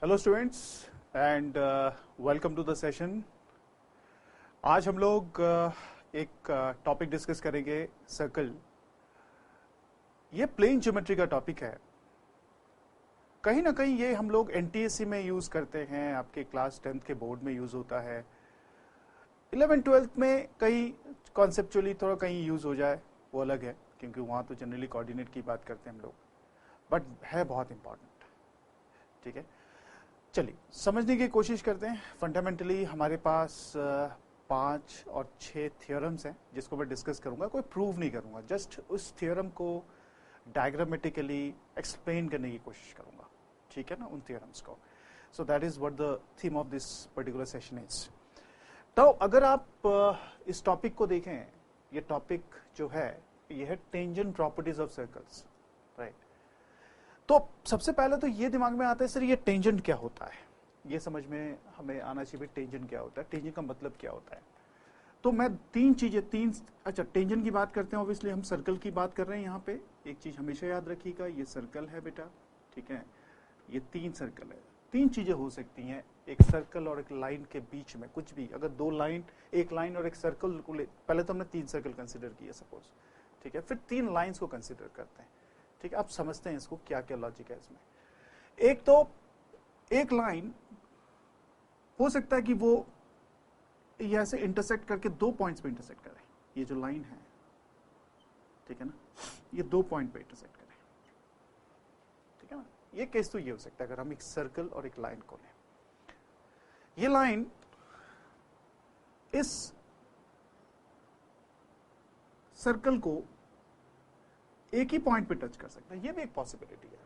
Hello students and welcome to the session. आज हम लोग एक टॉपिक डिस्कस करेंगे, सर्कल। ये प्लेन ज्योमेट्री का टॉपिक है। कहीं ना कहीं ये हम लोग एनटीएससी में यूज करते हैं, आपके क्लास 10th के बोर्ड में यूज होता है, 11th 12th में कहीं कॉन्सेप्चुअली थोड़ा कहीं यूज हो जाए वो अलग है, क्योंकि वहाँ तो जनरली कोऑर्डिनेट की बात करते हैं हम लोग, बट है बहुत इंपॉर्टेंट। ठीक है, चलिए समझने की कोशिश करते हैं। फंडामेंटली हमारे पास 5 और 6 थियोरम्स हैं जिसको मैं डिस्कस करूंगा। कोई प्रूव नहीं करूंगा, जस्ट उस थियोरम को डायग्रामेटिकली एक्सप्लेन करने की कोशिश करूंगा। ठीक है ना, उन थियोरम्स को। So that is what the theme of this particular session is. तो अगर आप इस टॉपिक को देखें, ये टॉपिक जो है ये है tangent properties of circles, right. तो सबसे पहले तो ये दिमाग में आता है, सर ये टेंजेंट क्या होता है, ये समझ में हमें आना चाहिए टेंजेंट क्या होता है, टेंजेंट का मतलब क्या होता है। तो मैं अच्छा टेंजेंट की बात करते हैं, ऑब्वियसली हम सर्कल की बात कर रहे हैं यहाँ पे। एक चीज हमेशा याद रखिएगा, ये सर्कल है बेटा, ठीक है। ये 3 सर्कल है। 3 चीजें हो सकती हैं एक सर्कल और एक लाइन के बीच में, कुछ भी। अगर 2 लाइन, एक लाइन और एक सर्कल को पहले तो हमने 3 सर्कल कंसिडर किए सपोज, ठीक है, फिर 3 लाइन्स को कंसिडर करते हैं। ठीक है, आप समझते हैं इसको क्या क्या लॉजिक है इसमें। एक तो एक लाइन हो सकता है कि वो ये ऐसे इंटरसेक्ट करके 2 पॉइंट्स पे इंटरसेक्ट करे। ये जो लाइन है, ठीक है ना, ये 2 पॉइंट पे इंटरसेक्ट करे, ठीक है ना। ये केस तो ये हो सकता है अगर हम एक सर्कल और एक लाइन को लें। ये लाइन इस सर्कल को एक ही पॉइंट पे टच कर सकता है, ये भी एक पॉसिबिलिटी है।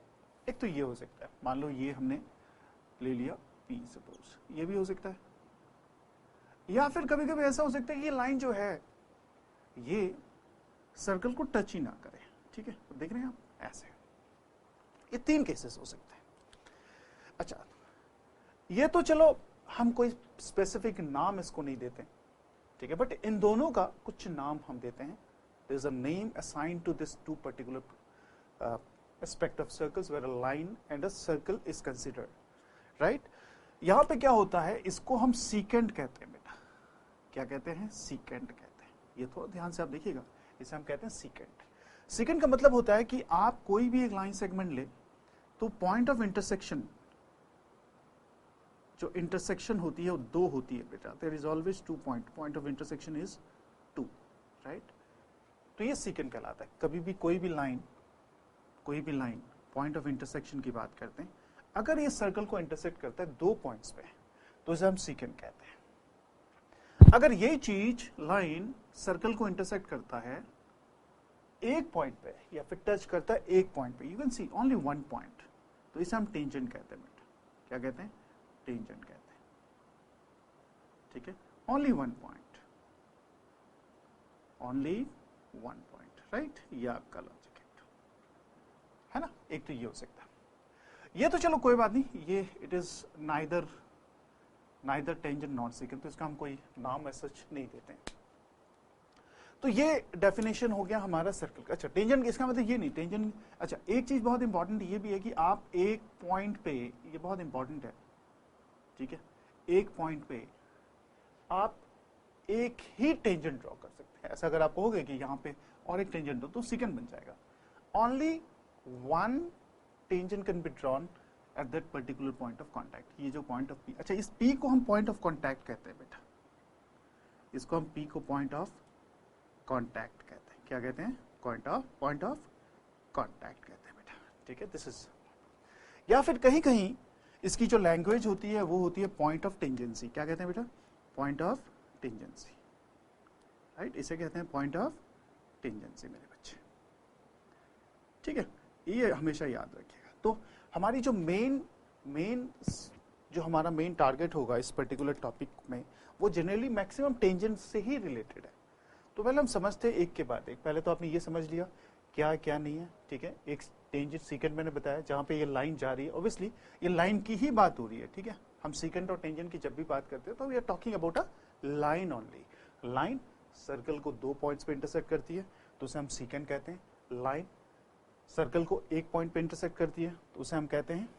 एक तो ये हो सकता है, मान लो ये हमने ले लिया P सपोज, ये भी हो सकता है। या फिर कभी कभी ऐसा हो सकता है कि ये लाइन जो है ये सर्कल को टच ही ना करे। ठीक है, तो देख रहे हैं आप ऐसे। ये 3 केसेस हो सकते हैं। अच्छा, ये तो चलो हम कोई स्पेसिफिक नाम इसको नहीं देते, ठीक है, बट इन दोनों का कुछ नाम हम देते हैं। There is a name assigned to this 2 particular aspect of circles where a line and a circle is considered, right। यहां पे क्या होता है, इसको हम सीकेंट कहते हैं बेटा। क्या कहते हैं? सीकेंट कहते हैं। ये थोड़ा ध्यान से आप देखिएगा, इसे हम कहते हैं सीकेंट। सीकेंट का मतलब होता है कि आप कोई भी एक लाइन सेगमेंट ले तो पॉइंट ऑफ इंटरसेक्शन, जो इंटरसेक्शन होती है वो 2 होती है बेटा। There is always 2 point of intersection is 2, right. तो ये सीकेंट कहलाता है। कभी भी कोई भी लाइन पॉइंट ऑफ इंटरसेक्शन की बात करते हैं, अगर ये सर्कल को इंटरसेक्ट करता है 2 पॉइंट्स पे, तो इसे हम सीकेंट कहते हैं। अगर ये चीज लाइन सर्कल को इंटरसेक्ट करता है एक पॉइंट पे, या फिर टच करता है एक पॉइंट पे, you can see only 1 point, तो इसे हम टेंजेंट कहते हैं बेटा। क्या कहते हैं? टेंजेंट कहते हैं। ठीक है, only 1 point, only 1 point, right. ये आपका लॉजिक है ना। एक तो ये हो सकता है। ये तो चलो कोई बात नहीं, ये it is neither tangent not secant, तो इसका हम कोई नाम ऐसा नहीं देते हैं। तो ये डेफिनेशन हो गया हमारा सर्कल का। अच्छा, टेंजेंट इसका मतलब ये नहीं टेंजेंट। अच्छा, एक चीज बहुत इंपॉर्टेंट ये भी है कि आप एक पॉइंट पे, ये बहुत इंपॉर्टेंट है, ठीक है, एक पॉइंट पे आप एक ही टेंजेंट ड्रॉ कर सकते हैं। ऐसा अगर आप कहोगे कि यहाँ पे और एक टेंजेंट दो तो सीकेंट बन जाएगा। Only 1 tangent can be drawn at that particular point of contact. ये जो पॉइंट ऑफ P, अच्छा इस P को हम पॉइंट ऑफ कॉन्टैक्ट कहते हैं बेटा। इसको हम P को पॉइंट ऑफ कॉन्टैक्ट कहते हैं। क्या कहते हैं? पॉइंट ऑफ कॉन्टैक्ट कहते हैं बेटा। ठीक है, दिस इज। या फिर कहीं कहीं इसकी जो लैंग्वेज होती है वो होती है पॉइंट ऑफ टेंजेंसी। क्या कहते हैं बेटा? Point of tangency, right. इसे कहते हैं पॉइंट ऑफ टेंजेंसी मेरे बच्चे। ठीक है, ये हमेशा याद रखिएगा। तो हमारी जो जो हमारा मेन टारगेट होगा इस पर्टिकुलर टॉपिक में, वो जनरली मैक्सिमम टेंजेंट से ही रिलेटेड है। तो पहले हम समझते हैं एक के बाद एक। पहले तो आपने ये समझ लिया क्या क्या नहीं है, ठीक है। एक टेंजेंट सीकेंट मैंने बताया, जहां पे ये लाइन जा रही है, ऑब्वियसली ये लाइन की ही बात हो रही है, ठीक है। हम सीकेंट और टेंजेंट की जब भी बात करते हैं तो we are talking about a line only. Line circle को 2 पॉइंट्स पे इंटरसेक्ट करती है तो उसे हम सीकेंट कहते हैं। लाइन सर्कल को एक पॉइंट पे इंटरसेक्ट करती है तो उसे हम कहते हैं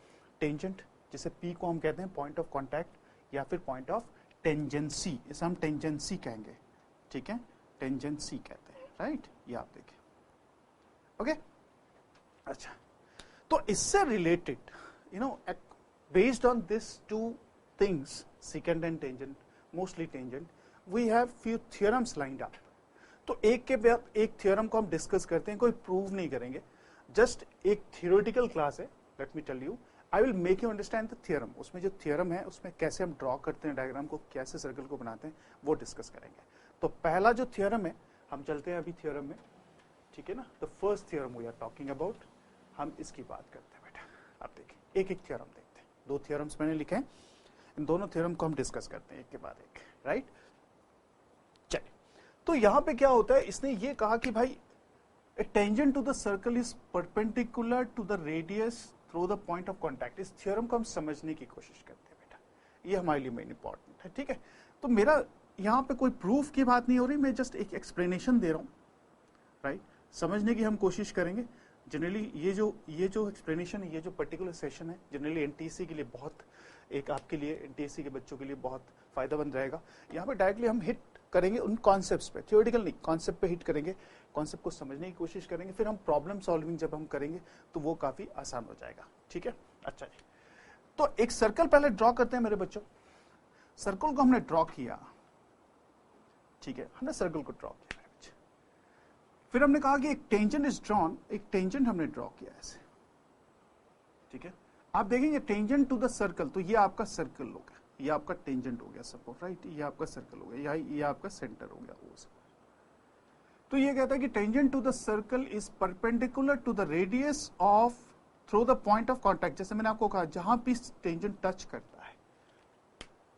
टेंजेंट। जिसे P को हम कहते हैं पॉइंट ऑफ कॉन्टैक्ट या फिर पॉइंट ऑफ टेंजेंसी, इसे हम टेंजेंसी कहेंगे, ठीक है, टेंजेंसी कहते हैं, राइट, ये आप देखें, ओके। अच्छा, तो इससे related based on this two things, secant and tangent, mostly tangent, we have few theorems lined up. तो एक के बाद एक थ्योरम को हम डिस्कस करते हैं, कोई प्रूव नहीं करेंगे, जस्ट एक थियोरेटिकल क्लास है। Let me tell you, I will make you understand the theorem. उसमें जो थ्योरम है उसमें कैसे हम ड्रॉ करते हैं डायग्राम को, कैसे सर्कल को बनाते हैं, वो डिस्कस करेंगे। तो पहला जो थ्योरम है, हम चलते हैं अभी थ्योरम में, ठीक है ना। The first theorem we are talking about, हम इसकी बात करते हैं बेटा। आप देखिए, एक एक थ्योरम देखते हैं, दो थ्योरम्स मैंने लिखे हैं, इन दोनों थ्योरम को हम डिस्कस करते हैं एक के बाद एक, राइट। चलिए, तो यहां पे क्या होता है, इसने ये कहा कि भाई a tangent to the circle is perpendicular to the radius through the point of contact। इस थ्योरम को हम समझने की कोशिश करते हैं बेटा, ये हमारे लिए मेन इंपॉर्टेंट है, ठीक है। तो मेरा यहाँ पे कोई प्रूफ की बात नहीं हो रही, मैं जस्ट एक एक्सप्लेनेशन दे रहा हूँ, राइट। समझने की हम कोशिश करेंगे। जनरली ये जो एक्सप्लेनेशन है, ये जो पर्टिकुलर सेशन है, जनरली एनटीएससी के लिए बहुत, एक आपके लिए एनटीएससी के बच्चों के लिए बहुत फायदेमंद रहेगा। यहाँ पे डायरेक्टली हम हिट करेंगे उन कॉन्सेप्ट्स पे, थियोरेटिकल नहीं, कॉन्सेप्ट पे हिट करेंगे, कॉन्सेप्ट को समझने की कोशिश करेंगे, फिर हम प्रॉब्लम सॉल्विंग जब हम करेंगे तो वो काफी आसान हो जाएगा, ठीक है। अच्छा जी, तो एक सर्कल पहले ड्रॉ करते हैं मेरे बच्चों। सर्कल को हमने ड्रॉ किया, ठीक है, हमने सर्कल को ड्रॉ किया मेरे बच्चे। फिर हमने कहा कि एक टेंजेंट इज ड्रॉन, एक टेंजेंट हमने ड्रॉ किया ऐसे, ठीक है। आप देखेंगे टेंजेंट टू द सर्कल, तो ये आपका सर्कल हो गया, ये आपका टेंजेंट हो गया सपोज, राइट, ये आपका सर्कल हो गया, ये आपका सेंटर हो गया ओ। तो ये कहता है कि tangent to the circle is perpendicular to the radius of through the point of contact. जैसे मैंने आपको कहा, जहां भी टेंजेंट टच करता है,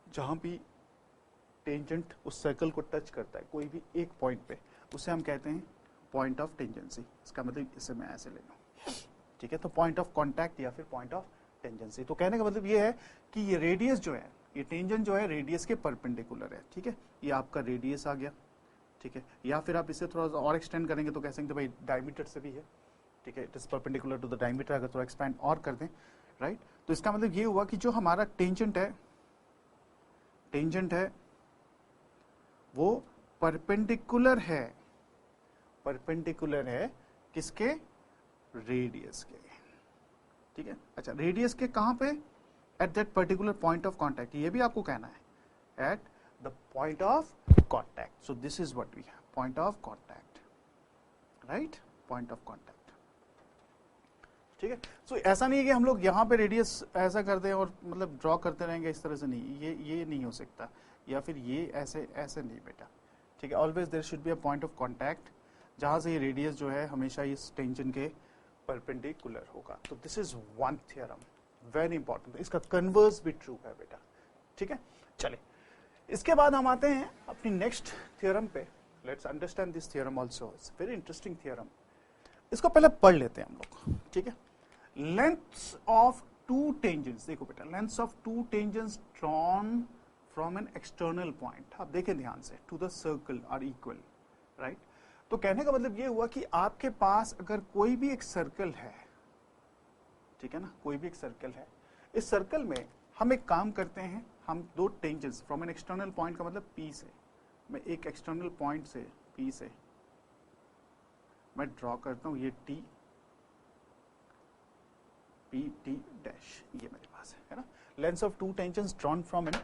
जहां भी टेंजेंट उस सर्कल को टच करता है कोई भी एक पॉइंट पे, उसे हम कहते हैं पॉइंट ऑफ टेंजेंसी। इसका मतलब इसे मैं ऐसे ले लूं, ठीक है। तो पॉइंट ऑफ कांटेक्ट या फिर पॉइंट ऑफ टेंजेंसी। तो कहने का मतलब ये है कि ये रेडियस जो है, ये टेंजेंट जो है रेडियस के परपेंडिकुलर है, ठीक है। ये आपका रेडियस आ गया, ठीक है। या फिर आप इसे थोड़ा सा और एक्सटेंड करेंगे तो कह सकते भाई डायमीटर से भी है, ठीक है, it is perpendicular to the diameter. अगर थोड़ा एक्सपेंड और कर दें, राइट, तो इसका मतलब ये हुआ कि जो हमारा टेंजेंट है वो परपेंडिकुलर है किसके, रेडियस के, ठीक है। अच्छा, रेडियस के कहां पे, at that particular point of contact, ये भी आपको कहना है, eight the point of contact. So this is what we have, point of contact, right, point of contact, ठीक है। So ऐसा नहीं है कि हम लोग यहाँ पे रेडियस ऐसा कर दें और मतलब ड्रॉ करते रहेंगे, इस तरह से नहीं, ये नहीं हो सकता, या फिर ये ऐसे नहीं बेटा, ठीक है। Always there should be a point of contact जहां से ये रेडियस जो है हमेशा इस टेंजेंट के परपेंडिकुलर होगा। तो this is one theorem, very important, इसका कन्वर्स भी ट्रू है बेटा, ठीक है। चलिए, इसके बाद हम आते हैं अपनी नेक्स्ट थ्योरम पे। Let's understand this theorem also, it's very interesting theorem. इसको पहले पढ़ लेते हैं हम लोग, ठीक है। लेंथ्स ऑफ टू टेंजेंट्स, देखो बेटा, lengths of two tangents drawn from an external point, आप देखें ध्यान से, to the circle are equal, right. तो कहने का मतलब ये हुआ कि आपके पास अगर कोई भी एक सर्कल है, ठीक है ना, कोई भी एक सर्कल है, इस सर्कल में हम एक काम करते हैं, हम दो tangents from an external point का मतलब P से, मैं एक एक्सटर्नल पॉइंट से P से मैं ड्रॉ करता हूं, ये T P डैश, ये मेरे पास है ना। Lengths of two tangents drawn from an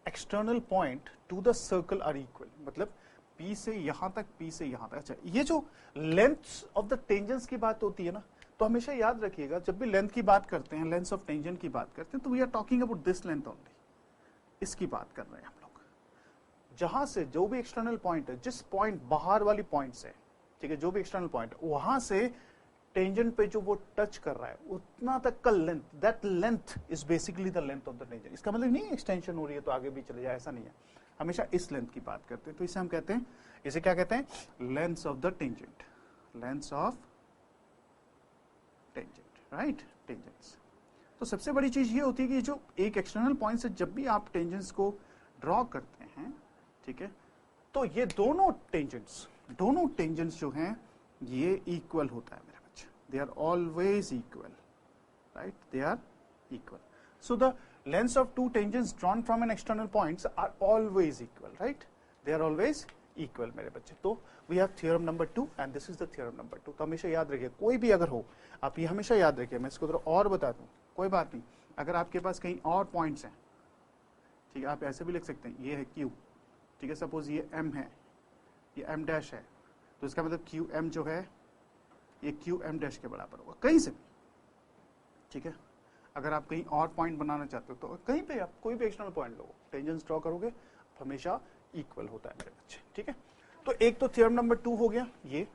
external point to the circle are equal, मतलब P से यहां तक, P से यहां तक। अच्छा, ये जो लेंथ्स ऑफ द टेंजेंट्स की बात होती है ना, तो हमेशा याद रखिएगा, जब भी लेंथ की बात करते हैं, लेंथ ऑफ टेंजेंट की बात करते हैं, तो we are talking about this length only, इसकी बात कर रहे हैं हम लोग। जहां से जो भी एक्सटर्नल पॉइंट है, जिस पॉइंट बाहर वाली पॉइंट से, ठीक है, जो भी एक्सटर्नल पॉइंट वहां से टेंजेंट पे जो वो टच कर रहा है उतना तक का length, that length is basically the length of the tangent. इसका मतलब नहीं एक्सटेंशन हो रही है तो आगे भी चले जाए, ऐसा नहीं है, हमेशा इस लेंथ की बात करते हैं। तो इसे हम कहते हैं, इसे क्या कहते हैं, length of the tangent, length of tangent, right, tangents. तो सबसे बड़ी चीज ये होती है कि जो एक एक्सटर्नल पॉइंट से जब भी आप टेंजेंट्स को ड्रॉ करते हैं, ठीक है, तो ये दोनों टेंजेंट्स जो हैं ये इक्वल होता है मेरे बच्चे, they are always equal, right, they are equal. So the lengths of two tangents drawn from an external points are always equal, right? They are always equal मेरे बच्चे. तो we have theorem number 2 and this is the theorem number 2. तो हमेशा याद रखिए, कोई भी अगर हो, आप ये हमेशा याद रखिए. मैं इसको थोड़ा और बता दूं, कोई बात नहीं. अगर आपके पास कहीं और पॉइंट्स हैं, ठीक है, आप ऐसे भी लिख सकते हैं, ये है Q, ठीक है, सपोज ये M है, ये M डैश है, तो इसका मतलब QM जो है ये QM डैश के बराबर होगा कहीं से भी, ठीक है. अगर आप कहीं और पॉइंट बनाना चाहते हो तो कहीं पे आप कोई भी एक्सटर्नल पॉइंट लो, टेंजेंट्स ड्रॉ करोगे, हमेशा इक्वल होता है मेरे बच्चे, ठीक है. तो एक तो थ्योरम नंबर 2 हो गया ये.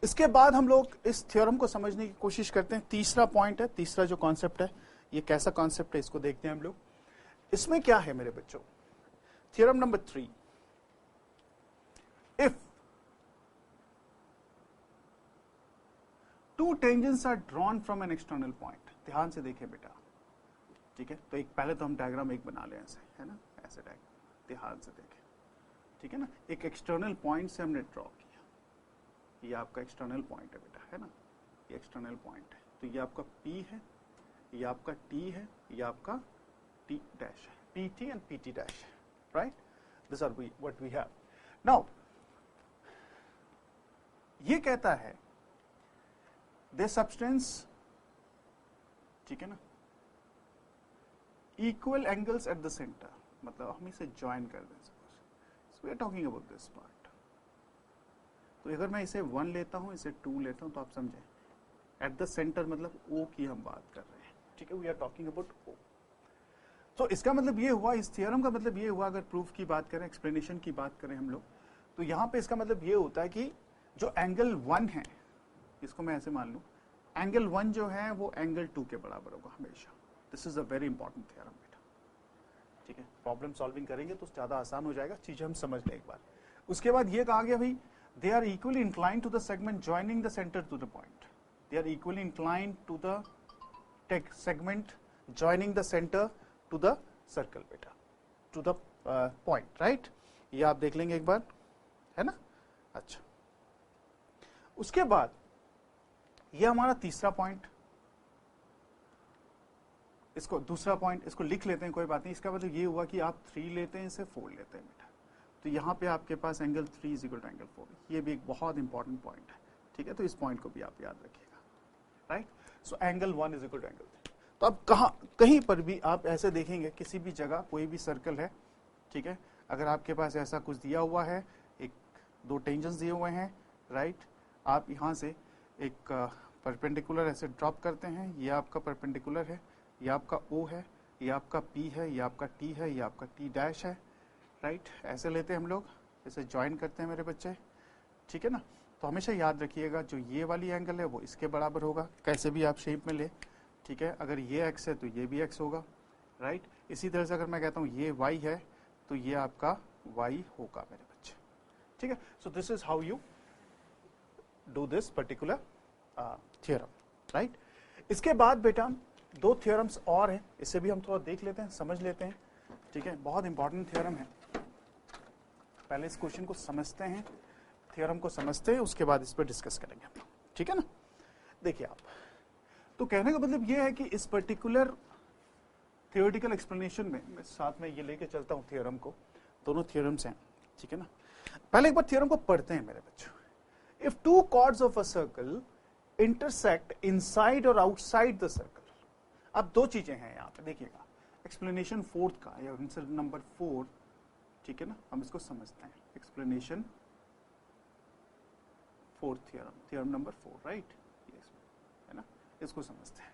इसके बाद हम लोग इस थ्योरम को समझने की कोशिश करते हैं. तीसरा पॉइंट है, तीसरा जो कॉन्सेप्ट है, ये कैसा कॉन्सेप्ट है इसको देखते हैं हम लोग. इसमें क्या है मेरे बच्चों, theorem number 3, if two tangents are drawn from an external point. ध्यान से देखें बेटा, ठीक है. तो एक पहले तो हम डायग्राम एक बना लें ऐसे, है ना, ऐसे डायग्राम ध्यान से देखें, ठीक है ना. एक एक्सटर्नल पॉइंट से हमने ड्रॉ किया, ये आपका एक्सटर्नल पॉइंट है बेटा, है ना, ये एक्सटर्नल पॉइंट है. तो ये आपका P है, ये आपका T है, ये आपका T डैश है, PT एंड PT डैश है, right. This are what we have now. ये कहता है दे सब्सटेंस, ठीक है ना, equal angles at the centre, मतलब हम इसे ज्वाइन कर दें. So we are talking about this part. तो अगर मैं इसे 1 लेता हूं, इसे 2 लेता हूं, तो आप समझें एट द सेंटर मतलब O की हम बात कर रहे हैं, ठीक है. We are talking about O. तो इसका मतलब ये हुआ, इस थ्योरम का मतलब ये हुआ, अगर प्रूफ की बात करें, एक्सप्लेनेशन की बात करें हम लोग, तो यहां पे इसका मतलब ये होता है कि जो एंगल 1 है, इसको मैं ऐसे मान लूं, एंगल 1 जो है वो एंगल 2 के बराबर होगा हमेशा. This is a very important theorem बेटा, ठीक है. प्रॉब्लम सॉल्विंग करेंगे तो ज्यादा आसान हो जाएगा, चीजें हम समझ लें एक बार. उसके बाद ये कहा गया भाई, they are equally inclined to the segment joining the centre to the point. They are equally inclined to the segment joining the centre to the circle बेटा, टू द पॉइंट, राइट. ये आप देख लेंगे एक बार, है ना. अच्छा, उसके बाद ये हमारा तीसरा पॉइंट, इसको दूसरा पॉइंट, इसको लिख लेते हैं, कोई बात नहीं. इसका मतलब ये हुआ कि आप 3 लेते हैं, इसे 4 लेते हैं बेटा. तो यहाँ पे आपके पास angle 3 is equal to angle 4. ये भी एक बहुत इंपॉर्टेंट पॉइंट है, ठीक है. तो इस पॉइंट को भी आप याद रखिएगा, right. So angle 1 is equal to angle 3. तो अब कहीं पर भी आप ऐसे देखेंगे, किसी भी जगह कोई भी सर्कल है, ठीक है, अगर आपके पास ऐसा कुछ दिया हुआ है, एक 2 टेंजेंट्स दिए हुए हैं, राइट. आप यहाँ से एक परपेंडिकुलर ऐसे ड्रॉप करते हैं, ये आपका परपेंडिकुलर है, ये आपका O है, ये आपका P है, ये आपका T है, ये आपका T डैश है, राइट. ऐसे लेते हैं हम लोग, इसे ज्वाइन करते हैं मेरे बच्चे, ठीक है ना. तो हमेशा याद रखिएगा, जो ये वाली एंगल है वो इसके बराबर होगा, कैसे भी आप शेप में ले, ठीक है. अगर ये x है तो ये भी x होगा, राइट. इसी तरह से अगर मैं कहता हूँ ये y है तो ये आपका y होगा मेरे बच्चे, ठीक है. So this is how you do this particular theorem, right. इसके बाद बेटा 2 थ्योरम्स और हैं, इसे भी हम थोड़ा देख लेते हैं, समझ लेते हैं, ठीक है. बहुत इंपॉर्टेंट थ्योरम है. पहले इस क्वेश्चन को समझते हैं, थ्योरम को समझते हैं, उसके बाद इस पर डिस्कस करेंगे हम, ठीक है ना. देखिए आप, तो कहने का मतलब ये है कि इस पर्टिकुलर थियोरेटिकल एक्सप्लेनेशन में मैं साथ में ये लेके चलता हूँ थ्योरम को, दोनों थ्योरम्स हैं, ठीक है ना. पहले एक बार थ्योरम को पढ़ते हैं मेरे बच्चों. If 2 chords of a circle intersect inside or outside the circle. अब 2 चीजें हैं यहाँ पे, देखिएगा. एक्सप्लेनेशन 4th का या आंसर नंबर 4, ठीक है ना, हम इसको समझते हैं. Explanation 4th theorem, theorem number 4, right, है ना. इसको समझते हैं.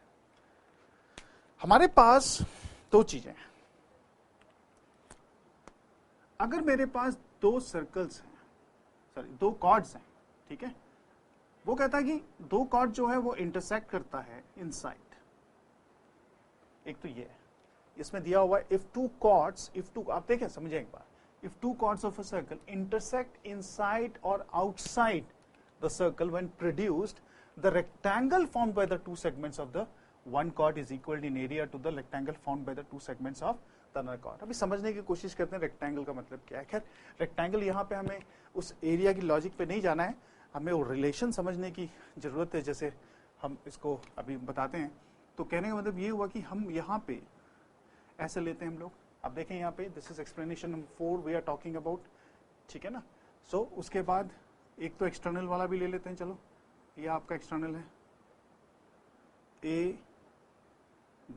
हमारे पास 2 चीजें हैं. अगर मेरे पास 2 सर्कल्स हैं, सॉरी 2 कॉर्ड्स हैं, ठीक है, वो कहता है कि 2 कॉर्ड जो है वो इंटरसेक्ट करता है इनसाइड. एक तो ये है, इसमें दिया हुआ है इफ 2 कॉर्ड्स, इफ 2, आप देखें समझें एक बार, if 2 chords of a circle intersect inside और outside the circle when produced, the rectangle formed by the 2 segments of the one chord is equal in area to the rectangle formed by the 2 segments of the another chord. अभी समझने की कोशिश करते हैं rectangle का मतलब क्या है. खैर रेक्टेंगल यहाँ पे हमें उस एरिया की लॉजिक पे नहीं जाना है, हमें वो रिलेशन समझने की जरूरत है. जैसे हम इसको अभी बताते हैं तो कहने का मतलब ये हुआ कि हम यहाँ पे ऐसे लेते हैं हम लोग, अब देखें यहाँ पे this is explanation number 4 we are talking about, ठीक है ना। सो उसके बाद एक तो एक्सटर्नल वाला भी ले लेते हैं, चलो ये आपका एक्सटर्नल है, ए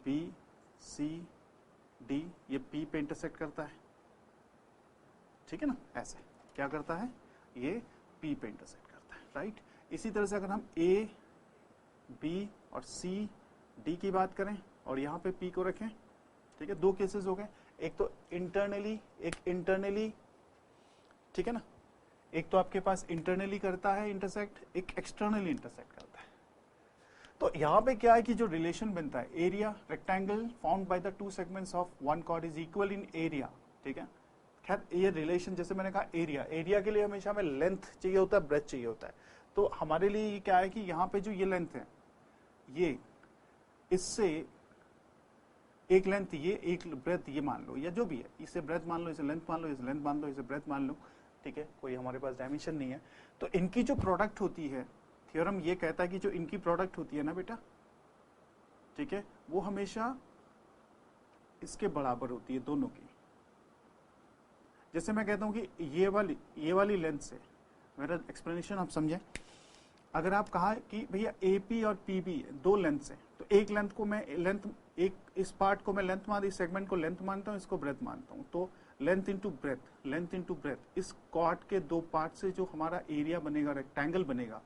बी सी डी, ये पी पे इंटरसेक्ट करता है, ठीक है ना, ऐसे क्या करता है, ये पी पे इंटरसेक्ट करता है, राइट। इसी तरह से अगर हम ए बी और सी डी की बात करें और यहाँ पे पी को रखें, ठीक है, दो केसेस हो गए, एक तो इंटरनली, एक इंटरनली, ठीक है ना, एक तो आपके पास इंटरनली करता है इंटरसेक्ट, एक एक्सटर्नली इंटरसेक्ट करता है। तो यहाँ पे क्या है कि जो रिलेशन बनता है, area rectangle found by the two segments of one chord is equal in area, ठीक है। खैर ये रिलेशन जैसे मैंने कहा एरिया के लिए हमेशा हमें लेंथ चाहिए होता है, ब्रेथ चाहिए होता है, तो हमारे लिए क्या है कि यहाँ पे जो ये लेंथ है, ये इससे एक लेंथ ये, एक ब्रेथ ये मान लो, या जो भी है, इसे ब्रेथ मान लो, इसे लेंथ मान लो, इसे लेंथ मान लो, इसे ब्रेथ मान लो, ठीक है, कोई हमारे पास डायमेंशन नहीं है। तो इनकी जो प्रोडक्ट होती है, थ्योरम ये कहता है कि जो इनकी प्रोडक्ट होती है ना बेटा, ठीक है, वो हमेशा इसके बराबर होती है दोनों की। जैसे मैं कहता हूं कि ये वाली लेंथ से, मेरा एक्सप्लेनेशन आप समझे, अगर आप कहा कि भैया एपी और पीबी दो लेंथ है, तो एक लेंथ को मैं लेंथ, एक इस पार्ट को मैं लेंथ मान, इस सेगमेंट को लेंथ मानता हूं, इसको ब्रेथ मानता हूं, तो length into breadth, length into breadth, इस कॉर्ड के दो पार्ट से जो हमारा एरिया बनेगा, रेक्टेंगल बनेगा,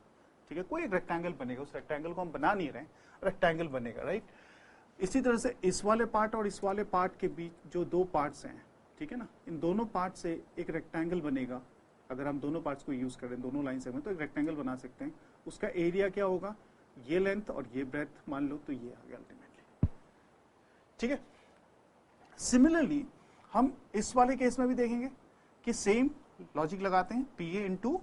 ठीक है, कोई एक रेक्टेंगल बनेगा, उस रेक्टेंगल को हम बना नहीं रहे, रेक्टेंगल बनेगा, राइट। इसी तरह से इस वाले पार्ट और इस वाले पार्ट के बीच जो दो पार्ट्स हैं, ठीक है ना, इन दोनों पार्ट से एक रेक्टेंगल बनेगा। अगर हम दोनों पार्ट्स को यूज करें, दोनों लाइन सेगमेंट, तो एक रेक्टेंगल बना सकते हैं। उसका एरिया क्या होगा, ये लेंथ और ये ब्रेथ मान लो, तो ये आ गया अल्टीमेटली, ठीक है। सिमिलरली हम इस वाले केस में भी देखेंगे कि सेम लॉजिक लगाते हैं, P A into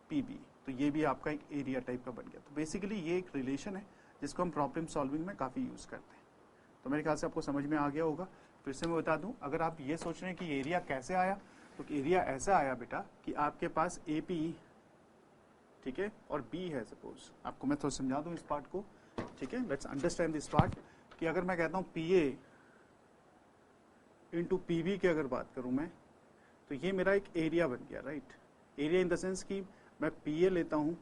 P B, तो ये भी आपका एक एरिया टाइप का बन गया। तो बेसिकली ये एक रिलेशन है जिसको हम प्रॉब्लम सॉल्विंग में काफी यूज करते हैं। तो मेरे ख्याल से आपको समझ में आ गया होगा। फिर से मैं बता दूं, अगर आप ये सोच रहे हैं कि एरिया कैसे आया, तो एरिया ऐसा आया बेटा कि आपके पास ए पी, ठीक है, और बी है, सपोज आपको मैं थोड़ा समझा दूं इस पार्ट को, ठीक है, लेट्स अंडरस्टैंड दिस पार्ट, कि अगर मैं कहता हूं P A into P B की अगर बात करूं मैं, तो ये मेरा एक एरिया बन गया, right. Area in the sense कि मैं पी ए लेता हूं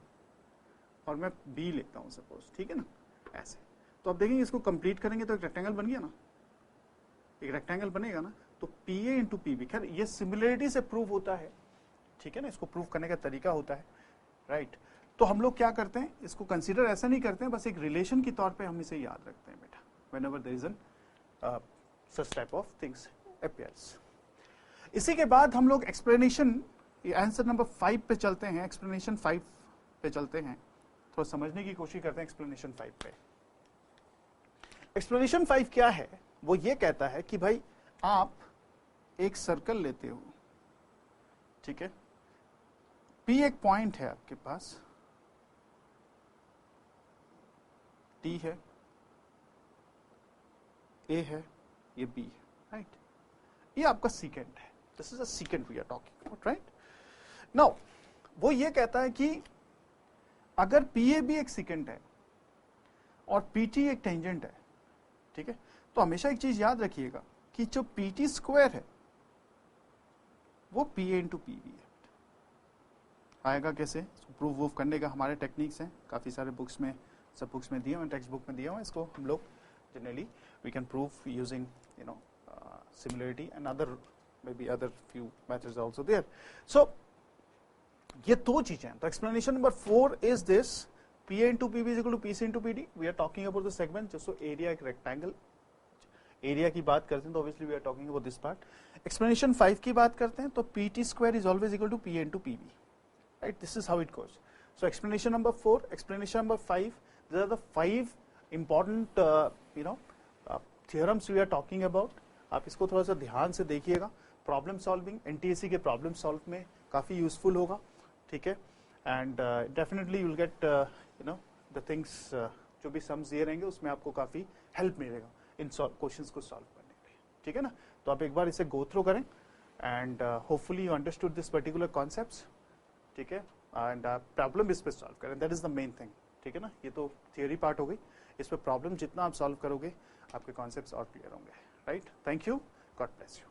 और मैं बी लेता हूं सपोज, ठीक है ना, ऐसे। तो अब देखेंगे इसको कंप्लीट करेंगे तो एक रेक्टेंगल बन गया ना, एक रेक्टेंगल बनेगा ना। तो P A into P B, खैर ये सिमिलरिटी से प्रूव होता है, ठीक है ना, इसको प्रूव करने का तरीका होता है, राइट। तो हम लोग क्या करते हैं, इसको कंसीडर ऐसा नहीं करते हैं, बस एक रिलेशन के तौर पे हम इसे याद रखते हैं बेटा, whenever there is an such type of things appears. इसी के बाद हम लोग एक्सप्लेनेशन, आंसर नंबर 5 पे चलते हैं, एक्सप्लेनेशन 5 पे चलते हैं, थोड़ा समझने की कोशिश करते हैं एक्सप्लेनेशन 5 पे। एक्सप्लेनेशन 5 क्या है, वो ये कहता है कि भाई आप एक सर्कल लेते हो, ठीक है, पी एक पॉइंट है आपके पास, टी है, ए है, ये बी है, राइट। ये आपका सीकेंट है, this is a secant we are talking about, right. Now वो ये कहता है कि अगर पी ए भी एक सीकेंट है और पी टी एक टेंजेंट है, ठीक है, तो हमेशा एक चीज याद रखिएगा कि जो पी टी स्क्वायर है वो P A into P B है। आएगा कैसे, प्रूव वूफ करने का हमारे टेक्निक्स हैं, काफी सारे बुक्स में, सब बुक्स में दिए हुए, टेक्स्ट बुक में दिया हुआ, इसको हम लोग generally we can prove using you know similarity and other may be other few methods also there. So ये दो चीजें हैं। तो explanation number 4 is this, P A into P B is equal to P C into P D. We are talking about the segment, जैसे area एक rectangle area की बात करते हैं तो obviously we are talking about this part. Explanation 5 की बात करते हैं तो P T square is always equal to P A into P B, right. This is how it goes. So explanation number 4, explanation number 5, these are the 5 important theorems we are talking about। आप इसको थोड़ा सा ध्यान से देखिएगा, problem solving NTSC के problem solve में काफी यूजफुल होगा, ठीक है। And definitely you will get you know the things, जो भी सम्स दिए रहेंगे उसमें आपको काफी हेल्प मिलेगा इन क्वेश्चंस को सॉल्व करने के लिए, ठीक है ना। तो आप एक बार इसे गो थ्रू करें and hopefully you understood this particular concepts, ठीक है, एंड प्रॉब्लम इस पे सॉल्व करें, that is the main thing, ठीक है ना, ये तो थियरी पार्ट हो गई। इस पर प्रॉब्लम जितना आप सॉल्व करोगे आपके कॉन्सेप्ट्स और क्लियर होंगे, right. Thank you, God bless you.